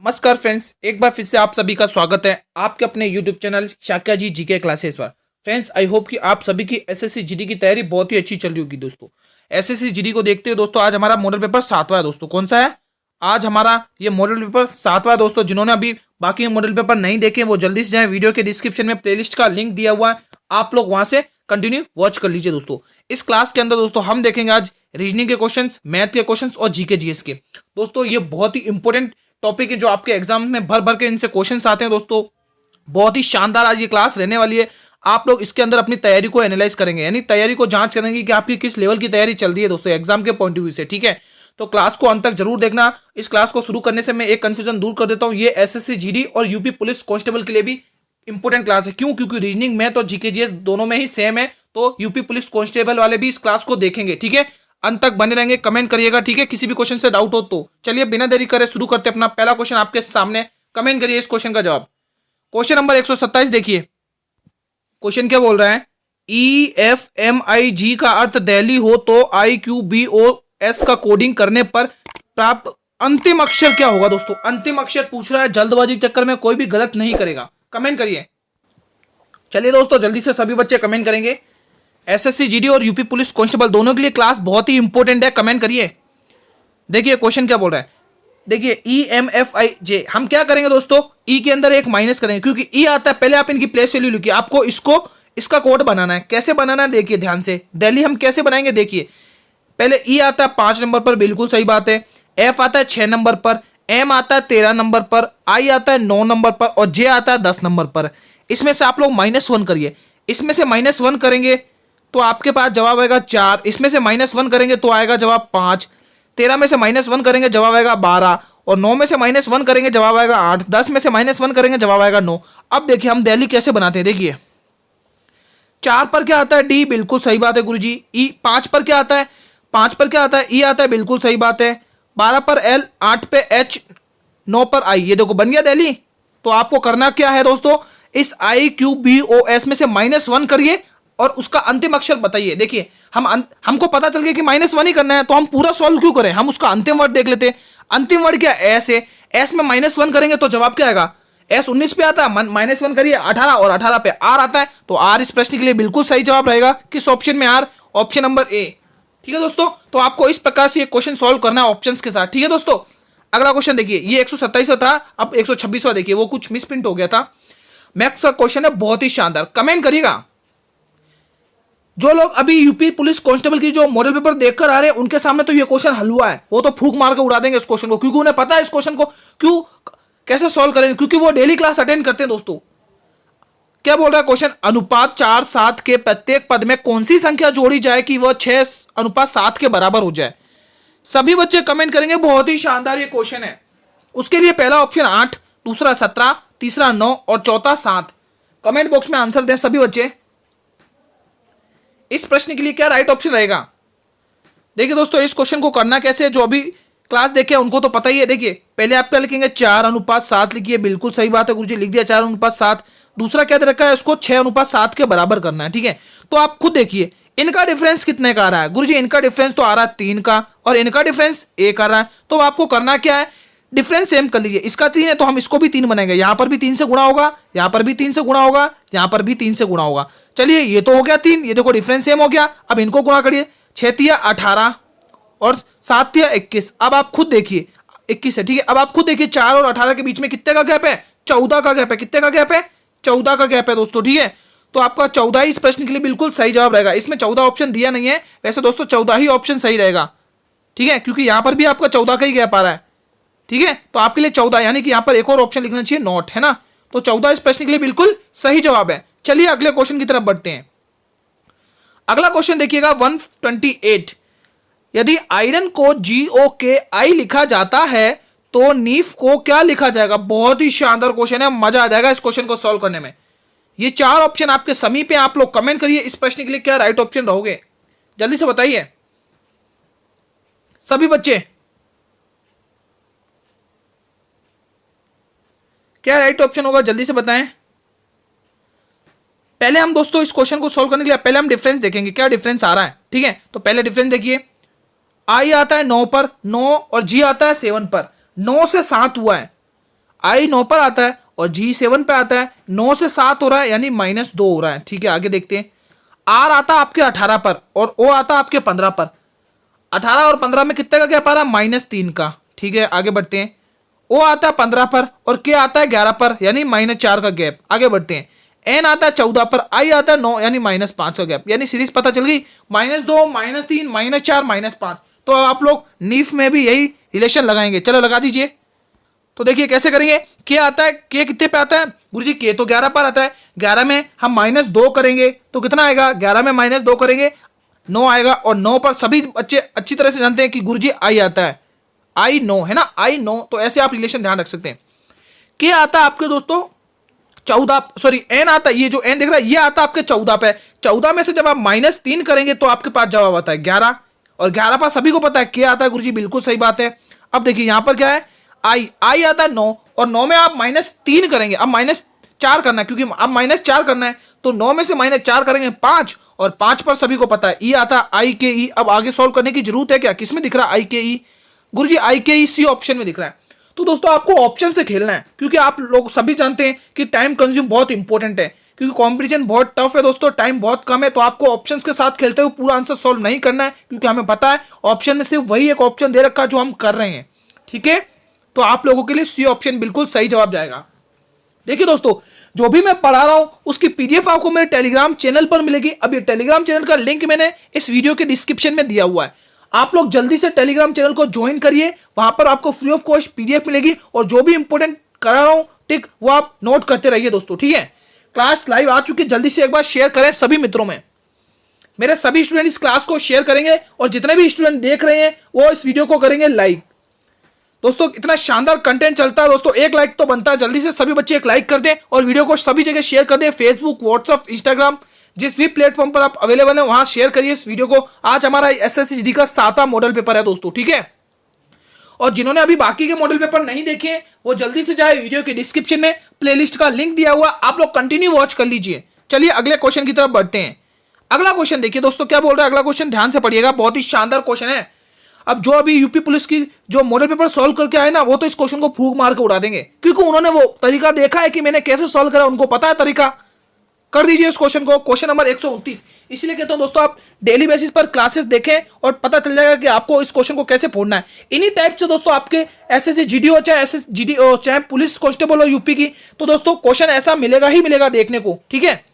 नमस्कार फ्रेंड्स, एक बार फिर से आप सभी का स्वागत है आपके अपने यूट्यूब चैनल शाक्या जी जीके क्लासेस पर। फ्रेंड्स, आई होप कि आप सभी की एसएससी जीडी की तैयारी बहुत ही अच्छी चल रही होगी। दोस्तों, एसएससी जीडी को देखते हुए दोस्तों आज हमारा मॉडल पेपर 7वां है। दोस्तों, कौन सा है? आज हमारा ये मॉडल पेपर 7वां है। दोस्तों, जिन्होंने अभी बाकी मॉडल पेपर नहीं देखे वो जल्दी से जाए, वीडियो के डिस्क्रिप्शन में प्लेलिस्ट का लिंक दिया हुआ है, आप लोग वहां से कंटिन्यू वॉच कर लीजिए। दोस्तों, इस क्लास के अंदर दोस्तों हम देखेंगे आज रीजनिंग के क्वेश्चंस, मैथ के क्वेश्चंस और जीके जीएस के। दोस्तों, ये बहुत ही इंपॉर्टेंट टॉपिक है जो आपके एग्जाम में भर भर के इनसे क्वेश्चंस आते हैं। दोस्तों, बहुत ही शानदार आज ये क्लास रहने वाली है। आप लोग इसके अंदर अपनी तैयारी को एनालाइज करेंगे, यानी तैयारी को जांच करेंगे कि आपकी किस लेवल की तैयारी चल रही है दोस्तों एग्जाम के पॉइंट ऑफ व्यू से। ठीक है, तो क्लास को अंत तक जरूर देखना। इस क्लास को शुरू करने से मैं एक कंफ्यूजन दूर कर देता हूं, ये एसएससी जीडी और यूपी पुलिस कांस्टेबल के लिए भी इंपॉर्टेंट क्लास है। क्यों? क्योंकि रीजनिंग, मैथ और जीके जीएस दोनों में ही सेम है, तो यूपी पुलिस कांस्टेबल वाले भी इस क्लास को देखेंगे। ठीक है, अंत तक बने रहेंगे, कमेंट करिएगा। ठीक है, किसी भी क्वेश्चन से डाउट हो तो चलिए बिना देरी करे शुरू करते हैं अपना पहला क्वेश्चन आपके सामने। कमेंट करिए इस क्वेश्चन का जवाब। क्वेश्चन नंबर 127 देखिए, क्वेश्चन क्या बोल रहा है? ई एफ एम आई जी का अर्थ दिल्ली हो तो I Q B O S का कोडिंग करने पर प्राप्त अंतिम अक्षर क्या होगा? दोस्तों, अंतिम अक्षर पूछ रहा है, जल्दबाजी के चक्कर में कोई भी गलत नहीं करेगा। कमेंट करिए। चलिए दोस्तों, जल्दी से सभी बच्चे कमेंट करेंगे। एसएससी जीडी और यूपी पुलिस कांस्टेबल दोनों के लिए क्लास बहुत ही इंपॉर्टेंट है, कमेंट करिए। देखिए क्वेश्चन क्या बोल रहा है, देखिए ई एम एफ आई जे। हम क्या करेंगे दोस्तों, ई के अंदर एक माइनस करेंगे क्योंकि ई आता है। पहले आप इनकी प्लेस वैल्यू लिखिए, आपको इसको इसका कोड बनाना है। कैसे बनाना है देखिए ध्यान से, दिल्ली हम कैसे बनाएंगे देखिए। पहले ई आता है 5 नंबर पर, बिल्कुल सही बात है। एफ आता है 6 नंबर पर, एम आता है 13 नंबर पर, आई आता है 9 नंबर पर और जे आता है 10 नंबर पर। इसमें से आप लोग -1 करिए। इसमें से -1 करेंगे तो आपके पास जवाब आएगा 4। इसमें से -1 करेंगे तो आएगा जवाब 5। 13 में से -1 करेंगे जवाब आएगा 12 और 9 में से -1 करेंगे जवाब आएगा 8। 10 में से -1 करेंगे जवाब आएगा 9। अब देखिए हम दिल्ली कैसे बनाते हैं। देखिए 4 पर क्या आता है? डी, बिल्कुल सही बात है गुरुजी। ई 5 पर क्या आता है? 5 पर क्या आता है? ई आता है, बिल्कुल सही बात है। 12 पर एल, 8 पे एच, 9 पर आई। ये देखो बन गया दिल्ली। तो आपको करना क्या है दोस्तों, इस I Q B O S में से -1 करिए और उसका अंतिम अक्षर बताइए। देखिए हमको पता चल गया कि -1 ही करना है, तो हम पूरा सॉल्व क्यों करें, हम उसका अंतिम वर्ड देख लेते हैं। अंतिम वर्ड क्या? एस है। एस में -1 करेंगे तो जवाब क्या आएगा? एस 19 पे आता है, -1 करिए 18 और 18 पे आर आता है, तो आर इस प्रश्न के लिए बिल्कुल सही जवाब रहेगा। किस ऑप्शन में? R, option number A. ठीक है दोस्तों, तो आपको इस प्रकार से ये क्वेश्चन सॉल्व करना है ऑप्शंस के साथ। ठीक है दोस्तों, अगला क्वेश्चन देखिए, ये 127वां था, अब 126वां देखिए, वो कुछ मिस प्रिंट हो गया था। मैथ्स का क्वेश्चन है, बहुत ही शानदार, कमेंट करिएगा। जो लोग अभी यूपी पुलिस कांस्टेबल की जो मॉडल पेपर देखकर आ रहे हैं उनके सामने तो ये क्वेश्चन हलवा है, वो तो फूक मार के उड़ा देंगे इस क्वेश्चन को, क्योंकि उन्हें पता है इस क्वेश्चन को क्यों कैसे सॉल्व करेंगे, क्योंकि वो डेली क्लास अटेंड करते हैं। दोस्तों, क्या बोल रहा है क्वेश्चन? अनुपात 4:7 के प्रत्येक पद में कौन सी संख्या जोड़ी जाए कि वह 6:7 के बराबर हो जाए? सभी बच्चे कमेंट करेंगे, बहुत ही शानदार ये क्वेश्चन है। उसके लिए पहला ऑप्शन 8, दूसरा 17, तीसरा 9 और चौथा 7। कमेंट बॉक्स में आंसर दें सभी बच्चे। इस प्रश्न के लिए क्या राइट ऑप्शन रहेगा? देखिए दोस्तों, इस क्वेश्चन को करना कैसे है, जो अभी क्लास देखे उनको तो पता ही है। देखिए पहले आप क्या लिखेंगे? 4:7 लिखिए, बिल्कुल सही बात है गुरुजी, लिख दिया 4:7। दूसरा क्या दे रखा है? उसको 6:7 के बराबर करना है। ठीक है, तो आप खुद देखिए इनका डिफरेंस कितने का आ रहा है गुरुजी? इनका डिफरेंस तो आ रहा है 3 का और इनका डिफरेंस 1 आ रहा है। तो आपको करना क्या है? डिफरेंस सेम कर लीजिए। इसका 3 है तो हम इसको भी 3 बनाएंगे, यहां पर भी 3 से गुणा होगा, यहां पर भी 3 से गुणा होगा, यहां पर भी 3 से गुणा होगा। चलिए ये तो हो गया 3, ये देखो डिफरेंस सेम हो गया। अब इनको गुणा करिए, 6 × 18 और 7 × 21। अब आप खुद देखिए 21 है। ठीक है, अब आप खुद देखिए 4 और 18 के बीच में कितने का गैप है? 14 का गैप है। कितने का गैप है? 14 का गैप है दोस्तों। ठीक है, तो आपका 14 ही इस प्रश्न के लिए बिल्कुल सही जवाब रहेगा। इसमें 14 ऑप्शन दिया नहीं है, वैसे दोस्तों 14 ही ऑप्शन सही रहेगा। ठीक है, क्योंकि यहां पर भी आपका 14 का ही गैप आ रहा है। ठीक है, तो आपके लिए 14, यानी कि यहां पर एक और ऑप्शन लिखना चाहिए नॉट, है ना। तो 14 इस प्रश्न के लिए बिल्कुल सही जवाब है। चलिए अगले क्वेश्चन की तरफ बढ़ते हैं। अगला क्वेश्चन देखिएगा 128। यदि आयरन को GOKI लिखा जाता है तो नीफ को क्या लिखा जाएगा? बहुत ही शानदार क्वेश्चन है, मजा आ जाएगा इस क्वेश्चन को सॉल्व करने में। ये 4 ऑप्शन आपके समीप है, आप लोग कमेंट करिए इस प्रश्न के लिए क्या राइट ऑप्शन रहोगे, जल्दी से बताइए सभी बच्चे। क्या राइट ऑप्शन होगा, जल्दी से बताएं। पहले हम दोस्तों इस क्वेश्चन को सॉल्व करने के लिए पहले हम डिफरेंस देखेंगे, क्या डिफरेंस आ रहा है। ठीक है, तो पहले डिफरेंस देखिए, आई आता है 9 पर, 9 और जी आता है 7 पर। 9 से 7 हुआ है, I 9 पर आता है और G 7 पे आता है, 9 से 7 हो रहा है यानी -2 हो रहा है। ठीक है, आगे देखते हैं। R आता है आपके 18 पर और O आता है आपके 15 पर। 18 और 15 में कितने का गैप आ रहा है? -3 का। ठीक है, आगे बढ़ते हैं। O आता है 15 पर और K आता है 11 पर यानी -4 का गैप। आगे बढ़ते हैं। N आता है 14 पर, I आता है 9 यानी -5 का गैप। यानी सीरीज पता चल गई, -2, -3, -4, -5। तो आप लोग नीफ में भी यही रिलेशन लगाएंगे। चलो लगा दीजिए। तो देखिए कैसे करेंगे। K आता है, K कितने पे आता है गुरुजी? K तो 11 पर आता है। 11 में हम -2 करेंगे तो कितना आएगा? 11 में -2 करेंगे 9 आएगा। और 9 पर सभी बच्चे अच्छी तरह से जानते हैं कि गुरुजी I आता है। I 9 है ना, I 9। तो ऐसे आप रिलेशन ध्यान रख सकते हैं। K आता है आपके दोस्तों 14, सॉरी N आता है, ये जो N देख रहा है ये आता है आपके 14 पे। 14 में से जब आप -3 करेंगे तो आपके पास जवाब आता है 11। और 11 पर सभी को पता है K आता है गुरुजी, बिल्कुल सही बात है। अब देखिए यहां पर क्या है, I आता है 9 और 9 में आप -3 करेंगे। अब -4 करना है क्योंकि अब -4 करना है, तो 9 में से -4 करेंगे 5 और 5 पर सभी को पता है E आता है I के E। अब आगे सॉल्व करने की जरूरत है क्या? किसमें दिख रहा है I के E? गुरुजी I के E C ऑप्शन में दिख रहा है। तो दोस्तों आपको ऑप्शन से खेलना है क्योंकि आप लोग सभी जानते हैं कि टाइम कंज्यूम बहुत इंपॉर्टेंट है, क्योंकि कंपटीशन बहुत टफ है दोस्तों, टाइम बहुत कम है। तो आपको ऑप्शंस के साथ खेलते हुए पूरा आंसर सॉल्व नहीं करना है क्योंकि हमें पता है ऑप्शन में सिर्फ वही एक ऑप्शन दे रखा है जो हम कर रहे हैं। ठीक है, तो आप लोगों के लिए सी ऑप्शन बिल्कुल सही जवाब जाएगा। देखिए दोस्तों, जो भी मैं पढ़ा रहा हूं उसकी पीडीएफ आपको मेरे टेलीग्राम चैनल पर मिलेगी। अब ये टेलीग्राम चैनल का लिंक मैंने इस वीडियो के डिस्क्रिप्शन में दिया हुआ है। आप लोग जल्दी से टेलीग्राम चैनल को ज्वाइन करिए, वहां पर आपको फ्री ऑफ कॉस्ट पीडीएफ मिलेगी और जो भी इंपॉर्टेंट करा रहा हूं टिक वो आप नोट करते रहिए दोस्तों। ठीक है, क्लास लाइव आ चुकी है, जल्दी से एक बार शेयर करें सभी मित्रों में। मेरे सभी स्टूडेंट इस क्लास को शेयर करेंगे और जितने भी स्टूडेंट देख रहे हैं वो इस वीडियो को करेंगे लाइक। दोस्तों इतना शानदार कंटेंट चलता है दोस्तों, एक लाइक तो बनता है। जल्दी से सभी बच्चे एक लाइक कर दें और वीडियो को सभी जगह शेयर कर दें, फेसबुक, व्हाट्सएप, इंस्टाग्राम, जिस भी प्लेटफॉर्म पर आप अवेलेबल हैं वहां शेयर करिए इस वीडियो को। आज हमारा एसएससी जीडी का 7वां मॉडल पेपर है दोस्तों। ठीक है, और जिन्होंने अभी बाकी के मॉडल पेपर नहीं देखे वो जल्दी से जाए, वीडियो के डिस्क्रिप्शन में प्लेलिस्ट का लिंक दिया हुआ, आप लोग कंटिन्यू वॉच कर लीजिए। चलिए अगले क्वेश्चन की तरफ बढ़ते हैं। अगला क्वेश्चन देखिए दोस्तों क्या बोल रहा है। अगला क्वेश्चन ध्यान से पढ़िएगा, बहुत ही शानदार क्वेश्चन है। अब जो अभी यूपी पुलिस की जो मॉडल पेपर सॉल्व करके आए ना, वो तो इस क्वेश्चन को फूंक मार के उड़ा देंगे क्योंकि उन्होंने वो तरीका देखा है कि मैंने कैसे सॉल्व करा, उनको पता है तरीका। कर दीजिए इस क्वेश्चन को, क्वेश्चन नंबर 129। इसलिए कहता हूं दोस्तों आप डेली बेसिस पर क्लासेस देखें और पता चल जाएगा कि आपको इस क्वेश्चन को कैसे फोड़ना है। इन्हीं टाइप से दोस्तों आपके एसएससी जीडी हो चाहे एसएससी जीडी हो चाहे पुलिस कांस्टेबल हो यूपी की, तो दोस्तों क्वेश्चन ऐसा मिलेगा ही मिलेगा देखने को। ठीक है,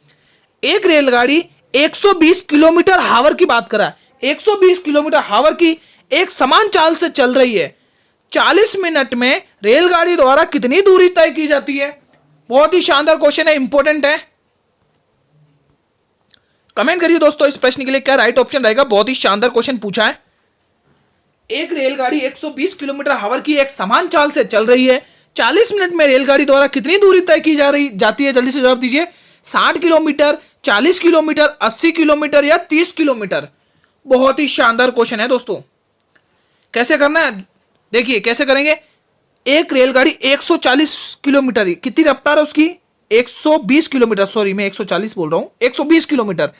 एक रेलगाड़ी 120 किलोमीटर हावर की बात करा है, 120 किलोमीटर हावर की एक समान चाल से चल रही है। 40 मिनट में रेलगाड़ी द्वारा कितनी दूरी तय की जाती है? बहुत ही शानदार क्वेश्चन है, इंपॉर्टेंट है। कमेंट करिए दोस्तों इस प्रश्न के लिए क्या राइट ऑप्शन रहेगा। बहुत ही शानदार क्वेश्चन पूछा है। एक रेलगाड़ी 120 किलोमीटर हावर की एक समान चाल से चल रही है, 40 मिनट में रेलगाड़ी द्वारा कितनी दूरी तय की जाती है? जल्दी से जवाब दीजिए। 60 किलोमीटर, 40 किलोमीटर, 80 किलोमीटर या 30 किलोमीटर? बहुत ही शानदार क्वेश्चन है दोस्तों। कैसे करना है देखिए, कैसे करेंगे। एक रेलगाड़ी 140 किलोमीटर, कितनी रफ्तार है उसकी? 120 किलोमीटर, सॉरी मैं 140 बोल रहा हूं, 120 किलोमीटर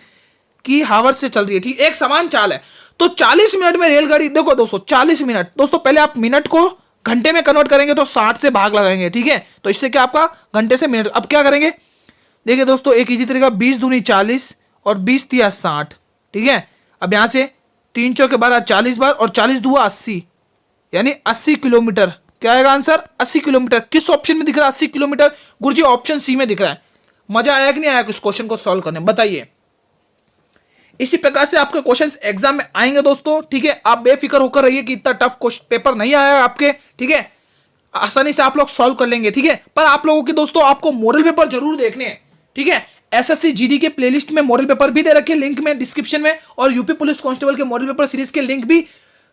की हावर से चल रही है। ठीक, एक समान चाल है। तो 40 मिनट में रेलगाड़ी, देखो दोस्तों 40 मिनट, दोस्तों पहले आप मिनट को घंटे में कन्वर्ट करेंगे तो 60 से भाग लगाएंगे। ठीक है, तो इससे क्या आपका घंटे से मिनट। अब क्या करेंगे देखिए दोस्तों, एक इसी तरीका 20 दूनी 40 और 20 तिया 60। ठीक है, अब यहां से 3 चौके 12 40 बार और 40 दुआ 80 यानी 80 किलोमीटर। क्या आएगा आंसर? 80 किलोमीटर। किस ऑप्शन में दिख रहा है 80 किलोमीटर? गुरुजी ऑप्शन सी में दिख रहा है। मजा आया कि नहीं आया इस क्वेश्चन को सॉल्व करने, बताइए। इसी प्रकार से आपके क्वेश्चंस एग्जाम में आएंगे दोस्तों। ठीक है, आप बेफिक्र होकर रहिए कि इतना टफ पेपर नहीं आया आपके। ठीक है, आसानी से आप लोग सॉल्व कर लेंगे। ठीक है, पर आप लोगों के दोस्तों आपको मॉडल पेपर जरूर देखने हैं। ठीक है, एसएससी जीडी के प्लेलिस्ट में मॉडल पेपर भी दे रखे लिंक में डिस्क्रिप्शन में, और यूपी पुलिस कांस्टेबल के मॉडल पेपर सीरीज के लिंक भी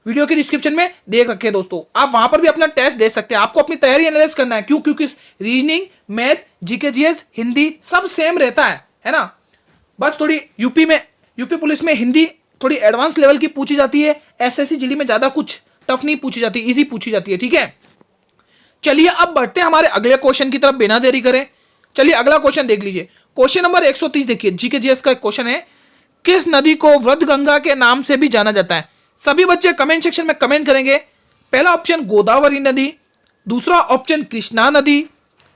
वीडियो के डिस्क्रिप्शन में दे रखे हैं दोस्तों। आप वहां पर भी अपना टेस्ट दे सकते हैं। आपको अपनी तैयारी एनालाइज करना है, क्यों? क्योंकि reasoning, math, GK GS, Hindi सब सेम रहता है ना। बस थोड़ी यूपी पुलिस में हिंदी थोड़ी एडवांस लेवल की पूछी जाती है, एसएससी जीडी में ज्यादा कुछ टफ नहीं पूछी जाती, इजी पूछी जाती है। ठीक है, चलिए अब बढ़ते हैं हमारे अगले क्वेश्चन की तरफ बिना देरी करें। चलिए अगला क्वेश्चन देख लीजिए, क्वेश्चन नंबर 130 देखिए, जीके जीएस का क्वेश्चन है। किस नदी को वृद्ध गंगा के नाम से भी जाना जाता है? सभी बच्चे कमेंट सेक्शन में कमेंट करेंगे। पहला ऑप्शन गोदावरी नदी, दूसरा ऑप्शन कृष्णा नदी,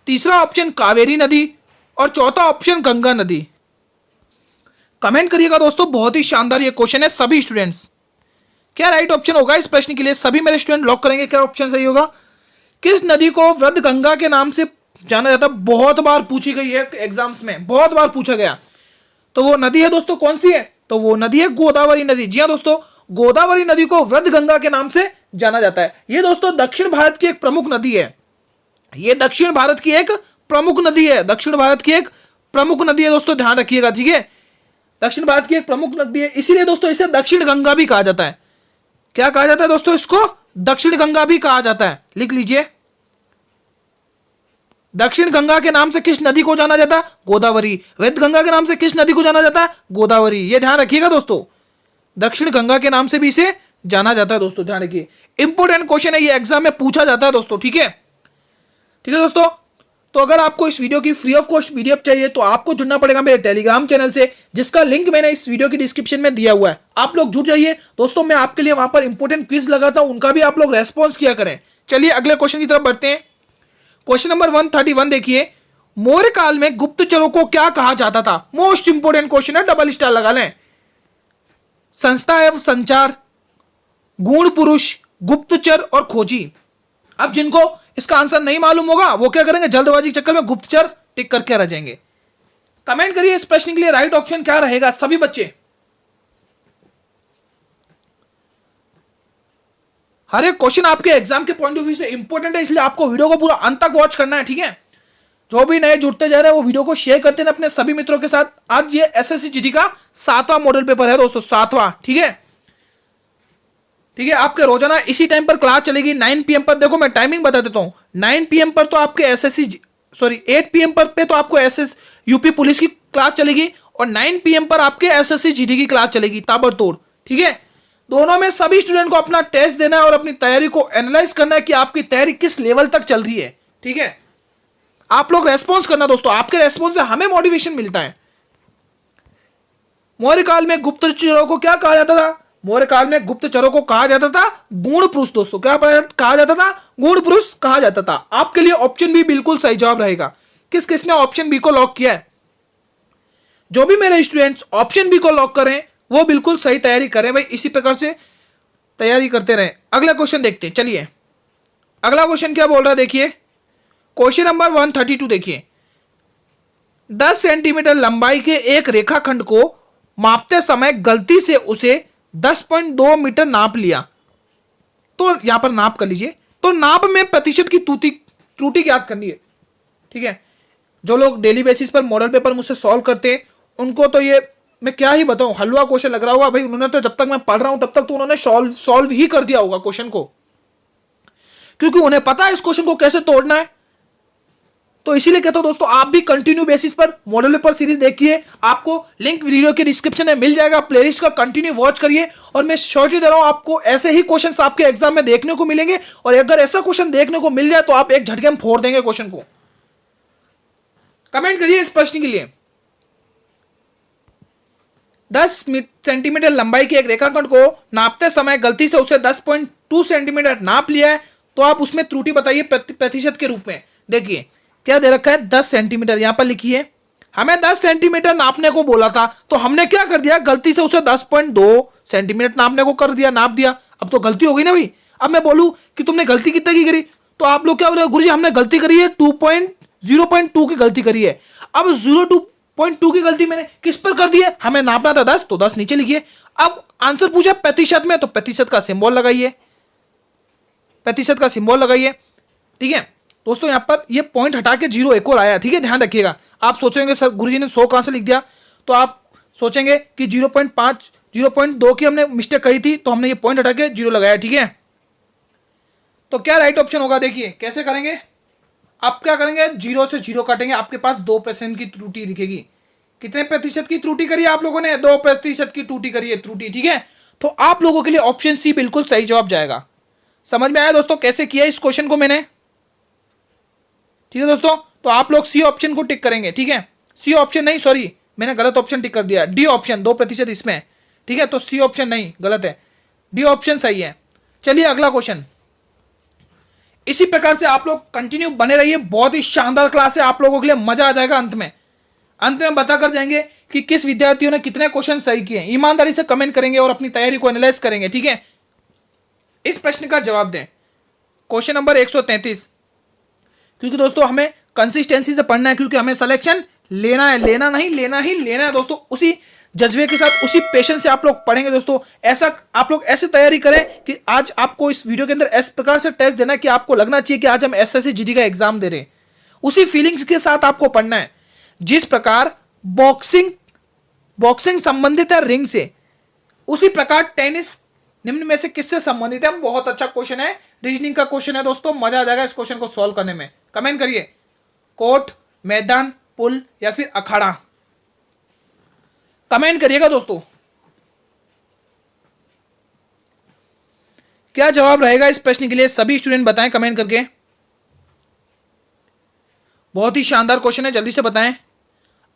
तीसरा ऑप्शन कावेरी नदी और चौथा ऑप्शन गंगा नदी। कमेंट करिएगा दोस्तों, बहुत ही शानदार ये क्वेश्चन है सभी स्टूडेंट्स। क्या राइट ऑप्शन होगा इस प्रश्न के लिए? सभी मेरे स्टूडेंट लॉक करेंगे, क्या ऑप्शन सही होगा? किस नदी को वृद्ध गंगा के नाम से जाना जाता है? बहुत बार पूछी गई है एग्जाम्स में, बहुत बार पूछा गया। तो वो नदी है दोस्तों, कौन सी है? तो वो नदी है गोदावरी नदी। जी हाँ दोस्तों, गोदावरी नदी को वृद्ध गंगा के नाम से जाना जाता है। ये दोस्तों दक्षिण भारत की एक प्रमुख नदी है। ये दक्षिण भारत की एक प्रमुख नदी है, दक्षिण भारत की एक प्रमुख नदी है दोस्तों, ध्यान रखिएगा, ठीक है। दक्षिण भारत की एक प्रमुख नदी है, इसीलिए दोस्तों इसे दक्षिण गंगा भी कहा जाता है। क्या कहा जाता है दोस्तों? इसको दक्षिण गंगा भी कहा जाता है, लिख लीजिए। दक्षिण गंगा के नाम से किस नदी को जाना जाता है? गोदावरी। वृद्ध गंगा के नाम से किस नदी को जाना जाता है? गोदावरी। ये ध्यान रखिएगा दोस्तों, दक्षिण गंगा के नाम से भी इसे जाना जाता है दोस्तों, ध्यान रखिए। इंपॉर्टेंट क्वेश्चन है, ये एग्जाम में पूछा जाता है दोस्तों, ठीक है। ठीक है दोस्तों, तो अगर आपको इस वीडियो की फ्री ऑफ कॉस्ट पीडीएफ चाहिए तो आपको जुड़ना पड़ेगा मेरे टेलीग्राम चैनल से, जिसका लिंक मैंने इस वीडियो की डिस्क्रिप्शन में दिया हुआ है। आप लोग जुड़ जाइए दोस्तों, मैं आपके लिए वहां पर इंपॉर्टेंट क्विज लगाता हूं, उनका भी आप लोग रेस्पॉन्स किया करें। चलिए अगले क्वेश्चन की तरफ बढ़ते हैं। क्वेश्चन नंबर 131 देखिए, मौर्य काल में गुप्तचरों को क्या कहा जाता था? मोस्ट इंपोर्टेंट क्वेश्चन है, डबल स्टार लगा लें। संस्था एवं संचार, गुण पुरुष, गुप्तचर और खोजी। अब जिनको इसका आंसर नहीं मालूम होगा वो क्या करेंगे, जल्दबाजी के चक्कर में गुप्तचर टिक करके रह जाएंगे। कमेंट करिए इस प्रश्न के लिए राइट ऑप्शन क्या रहेगा सभी बच्चे। हर एक क्वेश्चन आपके एग्जाम के पॉइंट ऑफ व्यू से इंपॉर्टेंट है, इसलिए आपको वीडियो को पूरा अंत तक वॉच करना है, ठीक है। जो भी नए जुड़ते जा रहे हैं वो वीडियो को शेयर करते हैं अपने सभी मित्रों के साथ। आज ये एसएससी जीडी का 7वां मॉडल पेपर है दोस्तों, 7वां, ठीक है। ठीक है, आपके रोजाना इसी टाइम पर क्लास चलेगी 9 PM पर। देखो मैं टाइमिंग बता देता हूं, 9 PM पर तो आपके सॉरी 8 PM पर पे तो आपको यूपी पुलिस की क्लास चलेगी और 9 PM पर आपके एसएससी जीडी की क्लास चलेगी ताबड़तोड़, ठीक है। दोनों में सभी स्टूडेंट को अपना टेस्ट देना है और अपनी तैयारी को एनालाइज करना है कि आपकी तैयारी किस लेवल तक चल रही है, ठीक है। आप लोग रेस्पॉन्स करना दोस्तों, आपके रेस्पॉन्स से हमें मोटिवेशन मिलता है। मौर्य काल में गुप्तचरों को क्या कहा जाता था? मौर्य काल में गुप्तचरों को कहा जाता था गुण पुरुष दोस्तों। क्या कहा जाता था? गुण पुरुष कहा जाता था। आपके लिए ऑप्शन बी बिल्कुल सही जवाब रहेगा। किस किसने ऑप्शन बी को लॉक किया है? जो भी मेरे स्टूडेंट्स ऑप्शन बी को लॉक करें वो बिल्कुल सही तैयारी करें भाई, इसी प्रकार से तैयारी करते रहें। अगला क्वेश्चन देखते हैं, चलिए अगला क्वेश्चन क्या बोल रहा है देखिए। क्वेश्चन नंबर 132 देखिए, 10 सेंटीमीटर लंबाई के एक रेखाखंड को मापते समय गलती से उसे 10.2 मीटर नाप लिया, तो यहां पर नाप कर लीजिए। तो नाप में प्रतिशत की त्रुटि ज्ञात करनी है, ठीक है। जो लोग डेली बेसिस पर मॉडल पेपर मुझसे सॉल्व करते हैं उनको तो ये मैं क्या ही बताऊं, हलवा क्वेश्चन लग रहा होगा भाई। उन्होंने तो जब तक मैं पढ़ रहा हूं तब तक तो उन्होंने सॉल्व ही कर दिया होगा क्वेश्चन को, क्योंकि उन्हें पता है इस क्वेश्चन को कैसे तोड़ना है। तो इसीलिए कहता हूं दोस्तों, आप भी कंटिन्यू बेसिस पर मॉडल पेपर सीरीज देखिए, आपको लिंक वीडियो के डिस्क्रिप्शन में मिल जाएगा। प्लेलिस्ट का कंटिन्यू वॉच करिए और मैं श्योरिटी दे रहा हूं आपको ऐसे ही क्वेश्चंस आपके एग्जाम में देखने को मिलेंगे। और अगर ऐसा क्वेश्चन देखने को मिल जाए तो आप एक झटके में फोड़ देंगे क्वेश्चन को। कमेंट करिए इस प्रश्न के लिए। 10 सेंटीमीटर लंबाई के एक रेखाखंड को नापते समय गलती से उसे 10.2 सेंटीमीटर नाप लिया है, तो आप उसमें त्रुटि बताइए प्रतिशत के रूप में। देखिए क्या दे रखा है, 10 सेंटीमीटर यहां पर लिखिए। हमें 10 सेंटीमीटर नापने को बोला था, तो हमने क्या कर दिया, गलती से उसे 10.2 सेंटीमीटर नापने को कर दिया, नाप दिया। अब तो गलती हो गई ना भाई। अब मैं बोलूं कि तुमने गलती कितने की करी, तो आप लोग क्या बोले, गुरुजी हमने गलती करी है 0.2 की गलती करी है। अब 0.2 की गलती मैंने किस पर कर दी है, हमें नापना था 10, तो 10 नीचे लिखिए। अब आंसर पूछा प्रतिशत में, तो प्रतिशत का सिंबल लगाइए, प्रतिशत का सिंबल लगाइए, ठीक है दोस्तों। यहां पर ये पॉइंट हटा के 0 एक और आया, ठीक है, ध्यान रखिएगा। आप सोचेंगे सर गुरुजी ने 100 कहां से लिख दिया, तो आप सोचेंगे कि 0.5 0.2 की हमने मिस्टेक करी थी, तो हमने ये पॉइंट हटा के 0 लगाया, ठीक है। तो क्या राइट ऑप्शन होगा, देखिए कैसे करेंगे। आप क्या करेंगे, 0 से 0 काटेंगे, आपके पास 2% की त्रुटि दिखेगी। कितने प्रतिशत की त्रुटि करी आप लोगों ने, 2% की त्रुटि करी है, त्रुटि, ठीक है। तो आप लोगों के लिए ऑप्शन सी बिल्कुल सही जवाब जाएगा। समझ में आया दोस्तों कैसे किया इस क्वेश्चन को मैंने, ठीक है दोस्तों। तो आप लोग सी ऑप्शन को टिक करेंगे, ठीक है। सी ऑप्शन नहीं, सॉरी मैंने गलत ऑप्शन टिक कर दिया, डी ऑप्शन 2% इसमें, ठीक है। तो सी ऑप्शन नहीं, गलत है, डी ऑप्शन सही है। चलिए अगला क्वेश्चन, इसी प्रकार से आप लोग कंटिन्यू बने रहिए, बहुत ही शानदार क्लास है, आप लोगों के लिए मजा आ जाएगा। अंत में बता कर जाएंगे कि किस विद्यार्थियों ने कितने क्वेश्चन सही किए। ईमानदारी से कमेंट करेंगे और अपनी तैयारी को एनालाइज करेंगे, ठीक है। इस प्रश्न का जवाब दें, क्वेश्चन नंबर 133। क्योंकि दोस्तों हमें कंसिस्टेंसी से पढ़ना है, क्योंकि हमें सिलेक्शन लेना है, लेना नहीं लेना ही लेना है दोस्तों। उसी जज्बे के साथ, उसी पेशेंस से आप लोग पढ़ेंगे दोस्तों। ऐसा आप लोग ऐसे तैयारी करें कि आज आपको इस वीडियो के अंदर इस प्रकार से टेस्ट देना कि आपको लगना चाहिए कि आज हम एसएससी जीडी का एग्जाम दे रहे हैं। उसी फीलिंग्स के साथ आपको पढ़ना है। जिस प्रकार बॉक्सिंग संबंधित है रिंग से, उसी प्रकार टेनिस निम्न में से किससे संबंधित है। बहुत अच्छा क्वेश्चन है, रीजनिंग का क्वेश्चन है दोस्तों, मजा आ जाएगा इस क्वेश्चन को सॉल्व करने में। कमेंट करिए, कोर्ट, मैदान, पुल या फिर अखाड़ा, कमेंट करिएगा दोस्तों। क्या जवाब रहेगा इस प्रश्न के लिए, सभी स्टूडेंट बताएं कमेंट करके। बहुत ही शानदार क्वेश्चन है, जल्दी से बताएं।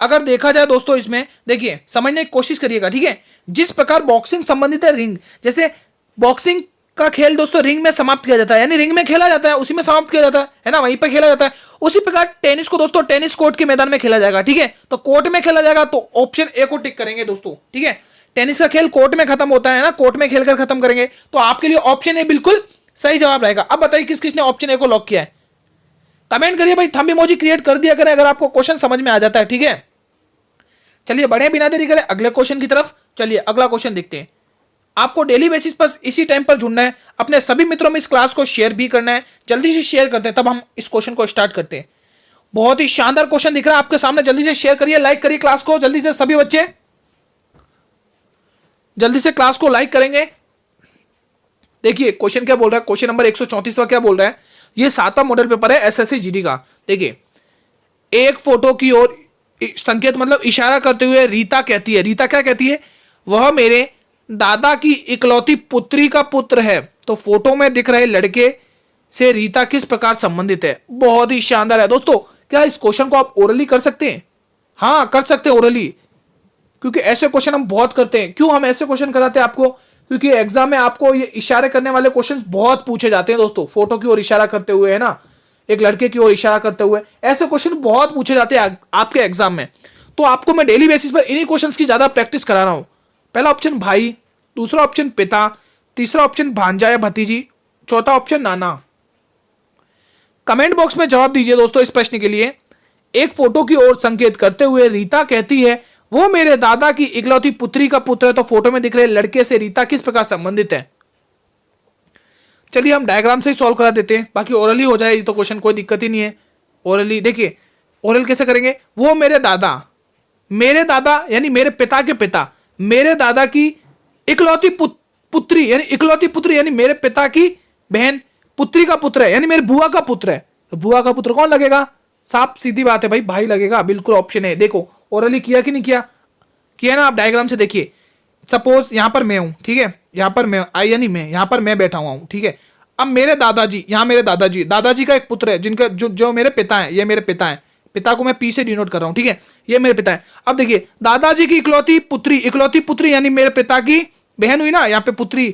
अगर देखा जाए दोस्तों, इसमें देखिए समझने की कोशिश करिएगा, ठीक है। जिस प्रकार बॉक्सिंग संबंधित है रिंग, जैसे बॉक्सिंग का खेल दोस्तों रिंग में समाप्त किया जाता है, यानी रिंग में खेला जाता है, उसी में समाप्त किया जाता है ना, वहीं पर खेला जाता है। उसी प्रकार टेनिस को दोस्तों टेनिस कोर्ट के मैदान में खेला जाएगा, ठीक है। तो कोर्ट में खेला जाएगा तो ऑप्शन ए को टिक करेंगे दोस्तों, ठीक है। टेनिस का खेल कोर्ट में खत्म होता है ना, कोर्ट में खेलकर खत्म करेंगे, तो आपके लिए ऑप्शन ए बिल्कुल सही जवाब रहेगा। अब बताइए किस किसने ऑप्शन ए को लॉक किया है, कमेंट करिए भाई, थंब इमोजी क्रिएट कर दिया करें अगर आपको क्वेश्चन समझ में आ जाता है, ठीक है। चलिए बढ़े बिना देरी करें अगले क्वेश्चन की तरफ। चलिए अगला क्वेश्चन देखते हैं। आपको डेली बेसिस पर इसी टाइम पर जुड़ना है, अपने सभी मित्रों में इस क्लास को शेयर भी करना है। जल्दी से शेयर करते हैं, तब हम इस क्वेश्चन को स्टार्ट करते हैं। बहुत ही शानदार क्वेश्चन दिख रहा है आपके सामने, जल्दी से शेयर करिए, लाइक करिए क्लास को, जल्दी से सभी बच्चे जल्दी से क्लास को लाइक करेंगे। देखिए क्वेश्चन क्या बोल रहा है, क्वेश्चन नंबर 134 क्या बोल रहा है। ये 7वां मॉडल पेपर है एसएससी जीडी का। देखिए एक फोटो की ओर संकेत मतलब इशारा करते हुए रीता कहती है, रीता क्या कहती है, वह मेरे दादा की इकलौती पुत्री का पुत्र है। तो फोटो में दिख रहे लड़के से रीता किस प्रकार संबंधित है। बहुत ही शानदार है दोस्तों। क्या इस क्वेश्चन को आप ओरली कर सकते हैं? हाँ कर सकते हैं ओरली, क्योंकि ऐसे क्वेश्चन हम बहुत करते हैं। क्यों हम ऐसे क्वेश्चन कराते हैं आपको, क्योंकि एग्जाम में आपको ये इशारे करने वाले क्वेश्चन बहुत पूछे जाते हैं दोस्तों। फोटो की ओर इशारा करते हुए, है ना, एक लड़के की ओर इशारा करते हुए, ऐसे क्वेश्चन बहुत पूछे जाते हैं आपके एग्जाम में। तो आपको मैं डेली बेसिस पर इन्हीं क्वेश्चंस की ज्यादा प्रैक्टिस करा रहा हूं। पहला ऑप्शन भाई, दूसरा ऑप्शन पिता, तीसरा ऑप्शन भांजा या भतीजी, चौथा ऑप्शन नाना। कमेंट बॉक्स में जवाब दीजिए दोस्तों इस प्रश्न के लिए। एक फोटो की ओर संकेत करते हुए रीता कहती है वो मेरे दादा की इकलौती पुत्री का पुत्र है। तो फोटो में दिख रहे लड़के से रीता किस प्रकार संबंधित है। चलिए हम डायग्राम से ही सॉल्व करा देते हैं, बाकी ओरली हो जाए तो क्वेश्चन कोई दिक्कत ही नहीं है। ओरली देखिए, ओरल कैसे करेंगे, वो मेरे दादा यानी मेरे पिता के पिता, मेरे दादा की इकलौती पुत्री यानी इकलौती पुत्री यानी मेरे पिता की बहन, पुत्री का पुत्र है यानी मेरे बुआ का पुत्र है। तो बुआ का पुत्र कौन लगेगा, साफ सीधी बात है भाई, भाई लगेगा, बिल्कुल ऑप्शन है। देखो ओरली किया कि नहीं किया, किया ना। आप डायग्राम से देखिए, सपोज यहां पर मैं हूं, ठीक है, यहां पर मैं आई यानी मैं, यहां पर मैं बैठा हुआ हूं, ठीक है। अब मेरे दादाजी, यहां मेरे दादाजी का एक पुत्र है जिनका जो मेरे पिता है, ये मेरे पिता है, पिता को मैं पी से डिनोट कर रहा हूं, ठीक है, ये मेरे पिता है। अब देखिए दादाजी की इकलौती पुत्री यानी मेरे पिता की बहन हुई ना, यहाँ पे पुत्री,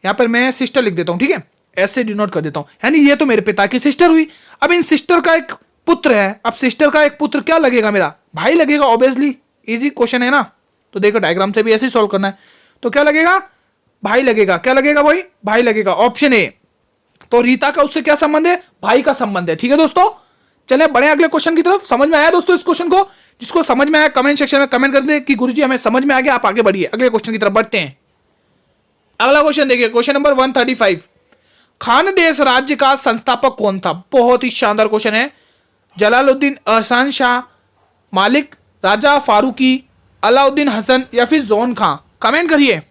यहाँ पर मैं सिस्टर लिख देता हूं, ठीक है, ऐसे डिनोट कर देता हूं, यानी ये तो मेरे पिता की सिस्टर हुई। अब इन सिस्टर का एक पुत्र है, अब सिस्टर का एक पुत्र क्या लगेगा, मेरा भाई लगेगा, ऑब्वियसली इजी क्वेश्चन है ना। तो देखो डायग्राम से भी ऐसे ही सॉल्व करना है। तो क्या लगेगा, भाई लगेगा, क्या लगेगा भाई, भाई लगेगा, ऑप्शन ए। तो रीता का उससे क्या संबंध है, भाई का संबंध है, ठीक है दोस्तों। चले बढ़े अगले क्वेश्चन की तरफ। समझ में आया दोस्तों इस क्वेश्चन को, जिसको समझ में आया कमेंट सेक्शन में कमेंट कर दे कि गुरुजी हमें समझ में आ गया। आप आगे बढ़िए, अगले क्वेश्चन की तरफ बढ़ते हैं। अगला क्वेश्चन देखिए, क्वेश्चन नंबर 135, खानदेश राज्य का संस्थापक कौन था। बहुत ही शानदार क्वेश्चन है। जलालुद्दीन एहसान शाह, मालिक राजा फारूकी, अलाउद्दीन हसन या फिर जोन खां। कमेंट करिए।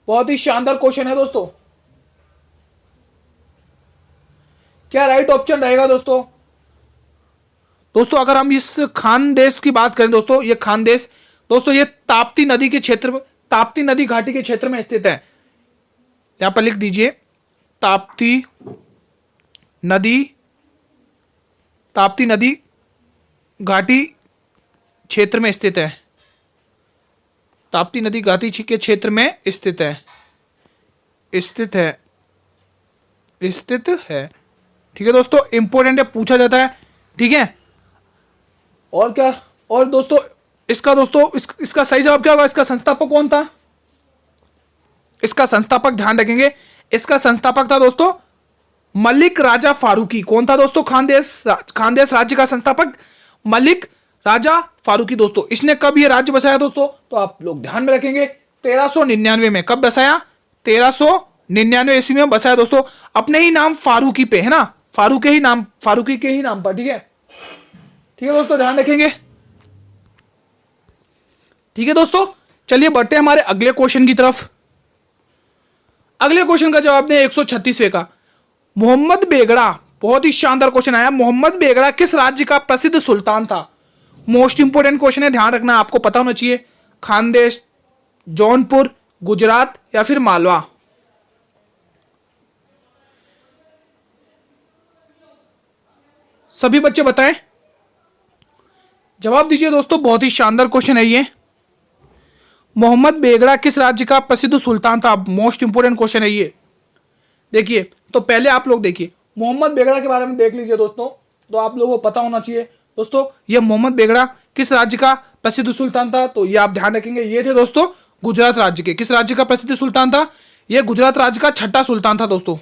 बहुत ही शानदार क्वेश्चन है दोस्तों। क्या राइट ऑप्शन रहेगा दोस्तों। अगर हम इस खानदेश की बात करें दोस्तों, ये खानदेश दोस्तों ये ताप्ती नदी के क्षेत्र, ताप्ती नदी घाटी के क्षेत्र में स्थित है। यहां पर लिख दीजिए, ताप्ती नदी घाटी क्षेत्र में स्थित है। ताप्ती नदी घाटी के क्षेत्र में स्थित है, स्थित है। ठीक है दोस्तों, इंपॉर्टेंट है, पूछा जाता है। ठीक है, और क्या, और दोस्तों इसका इसका सही जवाब क्या होगा? इसका संस्थापक कौन था? इसका संस्थापक ध्यान रखेंगे, इसका संस्थापक था दोस्तों मलिक राजा फारूकी। कौन था दोस्तों? खानदेश राज्य का संस्थापक मलिक राजा फारूकी। दोस्तों इसने कब ये राज्य बसाया दोस्तों? तो आप लोग ध्यान में रखेंगे 1399 में। कब बसाया? 1399 ईस्वी में बसाया दोस्तों, अपने ही नाम फारूकी पे, है ना, फारूकी के ही नाम पर। ठीक है, ठीक है दोस्तों, ध्यान रखेंगे। ठीक है दोस्तों, चलिए बढ़ते हैं हमारे अगले क्वेश्चन की तरफ। अगले क्वेश्चन का जवाब दें 136वें का। मोहम्मद बेगड़ा, बहुत ही शानदार क्वेश्चन आया। मोहम्मद बेगड़ा किस राज्य का प्रसिद्ध सुल्तान था? मोस्ट इंपोर्टेंट क्वेश्चन है, ध्यान रखना, आपको पता होना चाहिए। खानदेश, जौनपुर, गुजरात या फिर मालवा? सभी बच्चे बताएं, जवाब दीजिए दोस्तों, बहुत ही शानदार क्वेश्चन है ये। मोहम्मद बेगड़ा किस राज्य का प्रसिद्ध सुल्तान था? मोस्ट इंपोर्टेंट क्वेश्चन है ये। देखिए, तो पहले आप लोग देखिए मोहम्मद बेगड़ा के बारे में देख लीजिए दोस्तों, तो आप लोगों को पता होना चाहिए दोस्तों, ये मोहम्मद बेगड़ा किस राज्य का प्रसिद्ध सुल्तान था? तो ये आप ध्यान रखेंगे, ये थे दोस्तों गुजरात राज्य के। किस राज्य का प्रसिद्ध सुल्तान था? ये गुजरात राज्य का छठा सुल्तान था दोस्तों,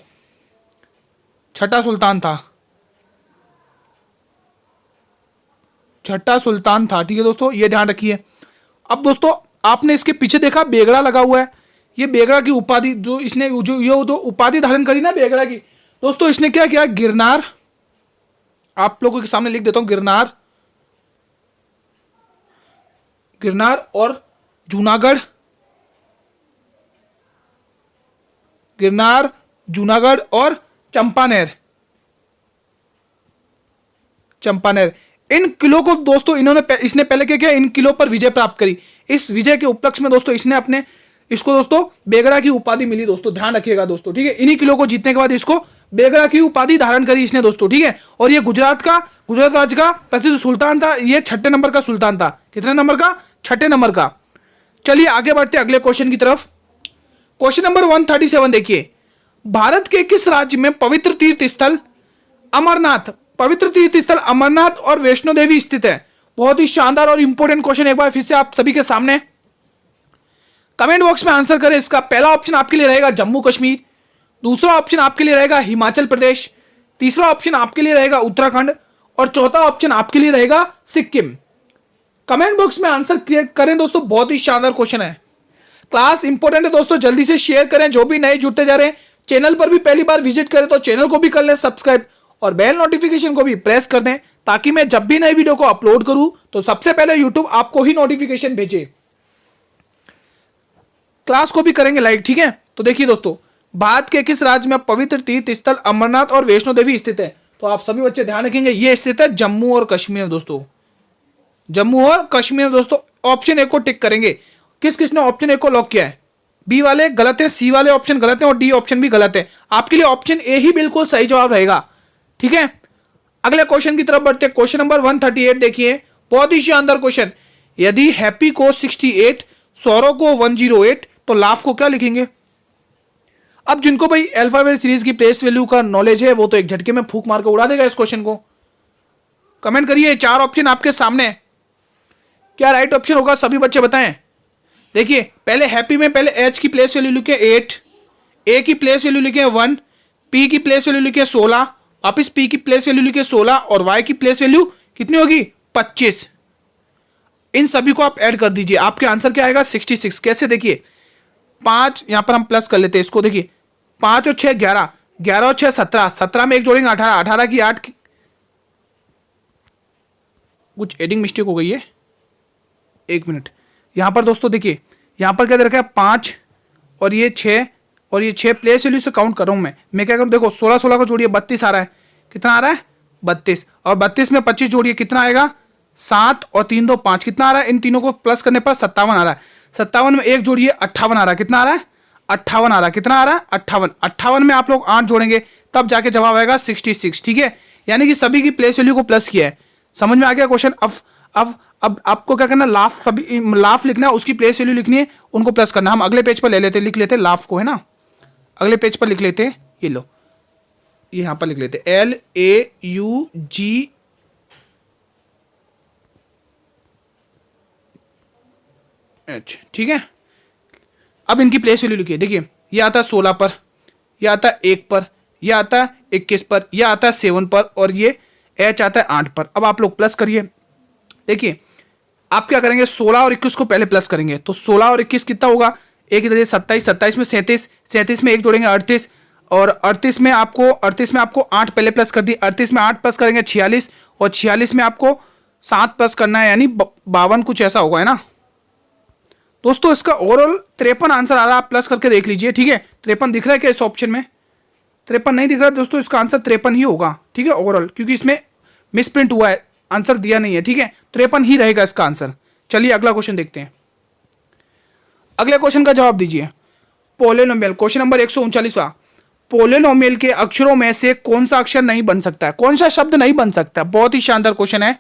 छठा सुल्तान था, छठा सुल्तान था। ठीक है दोस्तों, ये ध्यान रखिए। अब दोस्तों आपने इसके पीछे देखा बेगड़ा लगा हुआ है, ये बेगड़ा की उपाधि जो इसने जो ये तो उपाधि धारण करी ना बेगड़ा की दोस्तों, इसने क्या किया? गिरनार, आप लोगों के सामने लिख देता हूं, गिरनार, गिरनार और जूनागढ़, गिरनार, जूनागढ़ और चंपानेर, चंपानेर, इन किलों को दोस्तों इसने पहले क्या किया? इन किलों पर विजय प्राप्त करी। इस विजय के उपलक्ष्य में दोस्तों इसने अपने इसको दोस्तों बेगड़ा की उपाधि मिली दोस्तों, ध्यान रखिएगा दोस्तों। ठीक है, इन्हीं किलों को जीतने के बाद इसको बेगड़ा की उपाधि धारण करी इसने दोस्तों। ठीक है, और ये गुजरात राज्य का प्रसिद्ध सुल्तान था, ये छठे नंबर का सुल्तान था। कितने नंबर का? छठे नंबर का। चलिए आगे बढ़ते अगले क्वेश्चन की तरफ। क्वेश्चन नंबर 137 देखिए, भारत के किस राज्य में पवित्र तीर्थ स्थल अमरनाथ और वैष्णो देवी स्थित है? बहुत ही शानदार और इंपॉर्टेंट क्वेश्चन, एक बार फिर से आप सभी के सामने कमेंट बॉक्स में आंसर करें इसका। पहला ऑप्शन आपके लिए रहेगा जम्मू कश्मीर, दूसरा ऑप्शन आपके लिए रहेगा हिमाचल प्रदेश, तीसरा ऑप्शन आपके लिए रहेगा उत्तराखंड और चौथा ऑप्शन आपके लिए रहेगा सिक्किम। कमेंट बॉक्स में आंसर क्रिएट करें दोस्तों, बहुत ही शानदार क्वेश्चन है। क्लास इंपॉर्टेंट है दोस्तों, जल्दी से शेयर करें, जो भी नए जुड़ते जा रहे हैं। चैनल पर भी पहली बार विजिट करें तो चैनल को भी कर लें सब्सक्राइब और बेल नोटिफिकेशन को भी प्रेस कर दें, ताकि मैं जब भी नई वीडियो को अपलोड करूं तो सबसे पहले यूट्यूब आपको ही नोटिफिकेशन भेजे। क्लास को भी करेंगे लाइक, ठीक है। तो देखिए दोस्तों, भारत के किस राज्य में पवित्र तीर्थ स्थल अमरनाथ और वैष्णो देवी स्थित है? तो आप सभी बच्चे ध्यान रखेंगे, ये स्थित है जम्मू और कश्मीर में दोस्तों, जम्मू और कश्मीर में दोस्तों। ऑप्शन ए को टिक करेंगे। किस किसने ऑप्शन ए को लॉक किया है? बी वाले गलत है, सी वाले ऑप्शन गलत है और डी ऑप्शन भी गलत है। आपके लिए ऑप्शन ए ही बिल्कुल सही जवाब रहेगा, ठीक है। अगले क्वेश्चन की तरफ बढ़ते हैं। क्वेश्चन नंबर 138 देखिए, बहुत ही शानदार क्वेश्चन। यदि हैप्पी को 68, सौरव को 108 तो लाफ को क्या लिखेंगे? अब जिनको भाई अल्फाबेट सीरीज की प्लेस वैल्यू का नॉलेज है वो तो एक झटके में फूंक मार के उड़ा देगा इस क्वेश्चन को। कमेंट करिए, 4 ऑप्शन आपके सामने, क्या राइट ऑप्शन होगा सभी बच्चे बताएं। देखिए, पहले हैप्पी में पहले एच की प्लेस वैल्यू लिखे 8, ए की प्लेस वैल्यू लिखे 1, पी की प्लेस वैल्यू लिखे 16, वापिस पी की प्लेस वैल्यू लिखे 16 और वाई की प्लेस वैल्यू कितनी होगी? 25। इन सभी को आप ऐड कर दीजिए, आपके आंसर क्या आएगा? 66। कैसे? देखिए 5 यहां पर हम प्लस कर लेते हैं इसको। देखिए 5 और 6 11, 11 और 6 17, 17 में एक जोड़ेंगे 18, 18 की 8 की... कुछ एडिंग मिस्टेक हो गई है, 1 मिनट। यहां पर दोस्तों देखिए, यहां पर क्या दे रखा है? 5 और ये 6 और ये 6 प्लेस वैल्यू से काउंट कर रहा हूं मैं क्या करूं? देखो 16 16 को जोड़िए 32 आ रहा है। कितना आ रहा है? 32। और 32 में 25 जोड़िए, कितना आएगा? 7 और 3 2 5, कितना आ रहा है? इन तीनों को प्लस करने पर 57 आ रहा है। 57 में 1 जोड़िए, 58 आ रहा है। कितना आ रहा है? 58 आ रहा है। कितना आ रहा है? 58। 58 में आप लोग 8 जोड़ेंगे तब जाके जवाब आएगा 66, ठीक है। यानी कि सभी की प्लेस वैल्यू को प्लस किया है। समझ में आ गया क्वेश्चन? अब आपको क्या करना? लाफ लिखना है, उसकी प्लेस वैल्यू लिखनी है, उनको प्लस करना। हम अगले पेज पर लिख लेते हैं लाफ को, है ना। अगले पेज पर लिख लेते हैं, ये लो, ये यहाँ पर लिख लेते LAUG। ठीक है, अब इनकी प्लेस वैल्यू लिखिए। देखिए ये आता है 16 पर, ये आता है 1 पर, ये आता है 21 पर, ये आता है 7 पर, और ये H आता है 8 पर। अब आप लोग प्लस करिए। देखिए आप क्या करेंगे, 16 और 21 को पहले प्लस करेंगे, तो 16 और 21 कितना होगा, एक इधर 27, 27 में 37, 37 में एक जोड़ेंगे 38, और 38 में आपको 8 पहले प्लस कर दी, 38 में 8 प्लस करेंगे 46, और 46 में आपको 7 प्लस करना है, यानी 52 कुछ ऐसा होगा, है ना दोस्तों। इसका ओवरऑल 53 आंसर आ रहा है, आप प्लस करके देख लीजिए। ठीक है, 53 दिख रहा है क्या इस ऑप्शन में? 53 नहीं दिख रहा दोस्तों, इसका आंसर 53 ही होगा। ठीक है, ओवरऑल क्योंकि इसमें मिसप्रिंट हुआ है, आंसर दिया नहीं है। ठीक है, 53 ही रहेगा इसका आंसर। चलिए अगला क्वेश्चन देखते हैं। अगले क्वेश्चन का जवाब दीजिए। पोलिनोमियल, क्वेश्चन नंबर 139वां। पोलिनोमियल के अक्षरों में से कौन सा अक्षर नहीं बन सकता है, कौन सा शब्द नहीं बन सकता? बहुत ही शानदार क्वेश्चन है,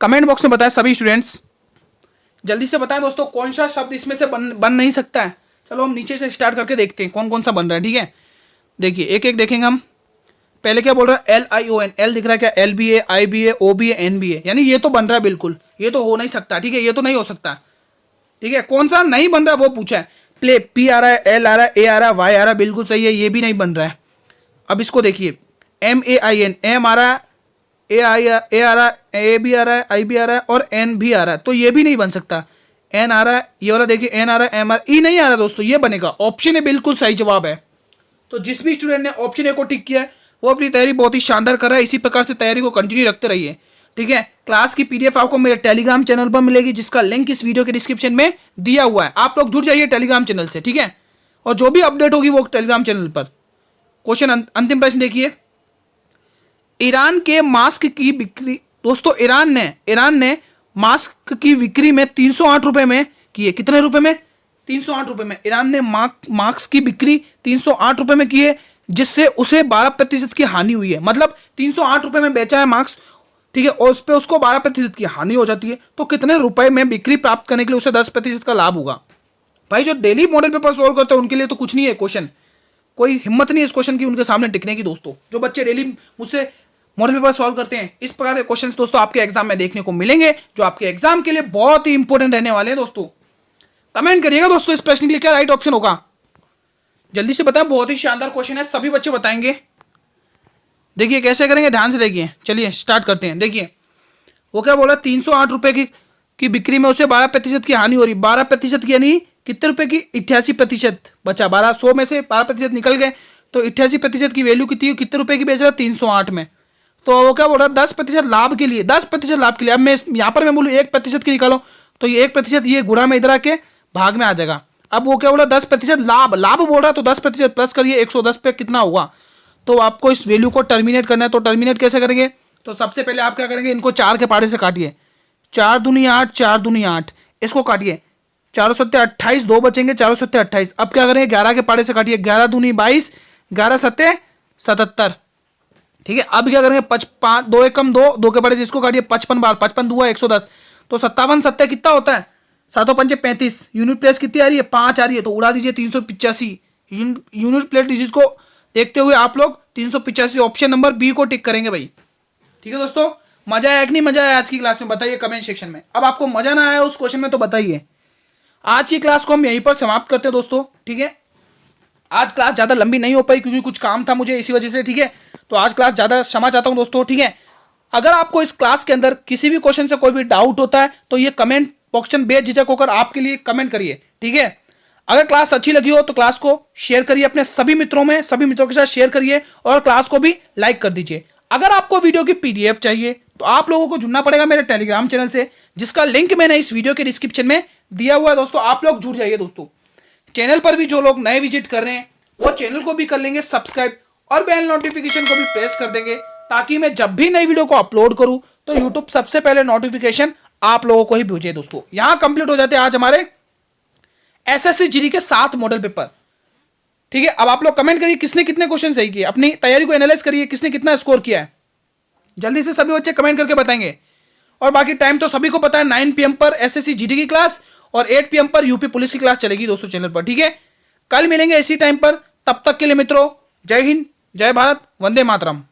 कमेंट बॉक्स में बताएं सभी स्टूडेंट्स, जल्दी से बताएं दोस्तों कौन सा शब्द इसमें से बन नहीं सकता है। चलो हम नीचे से स्टार्ट करके देखते हैं कौन कौन सा बन रहा है। ठीक है, देखिए एक एक देखेंगे हम। पहले क्या बोल रहा है, LION, एल दिख रहा है क्या, LBA, IBA, OBA, NBA, यानी ये तो बन रहा है बिल्कुल, ये तो हो नहीं सकता। ठीक है, ये तो नहीं हो सकता। ठीक है, कौन सा नहीं बन रहा है वो पूछा है। प्ले, P आ रहा है, L आ रहा है, A आ रहा है, Y आ रहा है, बिल्कुल सही है, ये भी नहीं बन रहा है। अब इसको देखिए, MAIN, M आ रहा है, A आ रहा है, A भी आ रहा है, I भी आ रहा है, और N भी आ रहा है, तो ये भी नहीं बन सकता। N आ रहा है, ये वाला देखिए N आ रहा है, M आ रहा है, E नहीं आ रहा दोस्तों, ये बनेगा। ऑप्शन ए बिल्कुल सही जवाब है। तो जिस भी स्टूडेंट ने ऑप्शन ए को टिक किया है वो अपनी तैयारी बहुत ही शानदार कर रहा है। इसी प्रकार से तैयारी को कंटिन्यू रखते रहिए। ठीक है, क्लास की PDF आपको मेरे टेलीग्राम चैनल पर मिलेगी, जिसका लिंक इस वीडियो के डिस्क्रिप्शन में दिया हुआ है। आप लोग जुड़ जाइए टेलीग्राम चैनल से। ठीक है, और जो भी अपडेट होगी वो टेलीग्राम चैनल पर। क्वेश्चन अंतिम प्रश्न देखिए, ईरान के मास्क की बिक्री, दोस्तों ईरान ने मास्क की बिक्री में 308 रुपए में की है। कितने रुपए में? 308 रुपए में ईरान ने मास्क की बिक्री 308 रुपए में की है, जिससे उसे 12% की हानि हुई है। मतलब 308 रुपए में बेचा है मास्क, ठीक है, और उस पर उसको 12% की हानि हो जाती है, तो कितने रुपए में बिक्री प्राप्त करने के लिए उसे 10% का लाभ होगा? भाई जो डेली मॉडल पेपर सोल्व करते हैं उनके लिए तो कुछ नहीं है क्वेश्चन, कोई हिम्मत नहीं है इस क्वेश्चन की उनके सामने टिकने की। दोस्तों जो बच्चे डेली मुझसे मॉडल पेपर सॉल्व करते हैं, इस प्रकार के क्वेश्चंस दोस्तों आपके एग्जाम में देखने को मिलेंगे, जो आपके एग्जाम के लिए बहुत ही इंपॉर्टेंट रहने वाले हैं। दोस्तों कमेंट करिएगा दोस्तों इस प्रश्न के लिए क्या राइट ऑप्शन होगा, जल्दी से बताएं। बहुत ही शानदार क्वेश्चन है, सभी बच्चे बताएंगे। देखिए कैसे करेंगे, ध्यान से देखिए। चलिए स्टार्ट करते हैं। देखिए वो क्या बोला, 308 रुपए की बिक्री में उसे 12% की हानि हो रही। 12% की यानी कितने रुपए की? 88% बचा। 1200 में से 12% निकल गए, तो 88% की वैल्यू कितनी, कितने रुपए की बेच रहा है? 308 में। तो वो क्या बोल रहा है, 10% लाभ के लिए, 10% लाभ के लिए। अब मैं यहाँ पर मैं बोलूँ 1% की निकालो, तो ये 1% ये गुणा में इधर आके भाग में आ जाएगा। अब वो क्या बोला, 10% लाभ बोल रहा है, तो 10% प्लस करिए 110 पे कितना हुआ। तो आपको इस वैल्यू को टर्मिनेट करना है, तो टर्मिनेट कैसे करेंगे? तो सबसे पहले आप क्या करेंगे, इनको 4 के पाड़े से काटिए। 4 दूनी 8, 4 दूनी 8, इसको काटिए। 4 सत्ते 28, 2 बचेंगे, 4 सत्ते 28। अब क्या करेंगे, 11 के पाड़े से काटिए। 11 दूनी 22, 11 सत्ते 77। ठीक है, अब क्या करेंगे, 5 2 एक कम 2, 2 के पाड़े से इसको काटिए। 55 बार, 55 दुआ 110, तो 57 सत्ते कितना होता है? 7 पंचे 35। यूनिट प्लेस कितनी आ रही है? 5 आ रही है, तो उड़ा दीजिए 385। यूनिट प्लेस डिजीज को देखते हुए आप लोग 385 ऑप्शन नंबर बी को टिक करेंगे भाई। ठीक है दोस्तों, मजा आया कि नहीं मजा आया आज की क्लास में, बताइए कमेंट सेक्शन में। अब आपको मजा ना आया उस क्वेश्चन में तो बताइए। आज की क्लास को हम यहीं पर समाप्त करते हैं दोस्तों। ठीक है, आज क्लास ज़्यादा लंबी नहीं हो पाई क्योंकि कुछ काम था मुझे, इसी वजह से। ठीक है, तो आज क्लास ज़्यादा क्षमा चाहता हूँ दोस्तों। ठीक है, अगर आपको इस क्लास के अंदर किसी भी क्वेश्चन से कोई भी डाउट होता है तो ये कमेंट बॉक्स में बेझिझक होकर आपके लिए कमेंट करिए। ठीक है, अगर क्लास अच्छी लगी हो तो क्लास को शेयर करिए अपने सभी मित्रों में, सभी मित्रों के साथ शेयर करिए, और क्लास को भी लाइक कर दीजिए। अगर आपको वीडियो की PDF चाहिए तो आप लोगों को जुड़ना पड़ेगा मेरे टेलीग्राम चैनल से, जिसका लिंक मैंने इस वीडियो के डिस्क्रिप्शन में दिया हुआ है। दोस्तों आप लोग जुड़ जाइए। दोस्तों चैनल पर भी जो लोग नए विजिट कर रहे हैं वो चैनल को भी कर लेंगे सब्सक्राइब, और बेल नोटिफिकेशन को भी प्रेस कर देंगे, ताकि मैं जब भी नई वीडियो को अपलोड करूं तो यूट्यूब सबसे पहले नोटिफिकेशन आप लोगों को ही भेजे। दोस्तों यहां कंप्लीट हो जाते हैं आज हमारे SSC GD के 7 मॉडल पेपर। ठीक है, अब आप लोग कमेंट करिए किसने कितने क्वेश्चन सही किए, अपनी तैयारी को एनालाइज करिए, किसने कितना स्कोर किया है। जल्दी से सभी बच्चे कमेंट करके बताएंगे। और बाकी टाइम तो सभी को पता है, 9 PM पर SSC GD की क्लास और 8 PM पर यूपी पुलिस की क्लास चलेगी दोस्तों चैनल पर। ठीक है, कल मिलेंगे इसी टाइम पर, तब तक के लिए मित्रों जय हिंद, जय भारत, वंदे मातरम।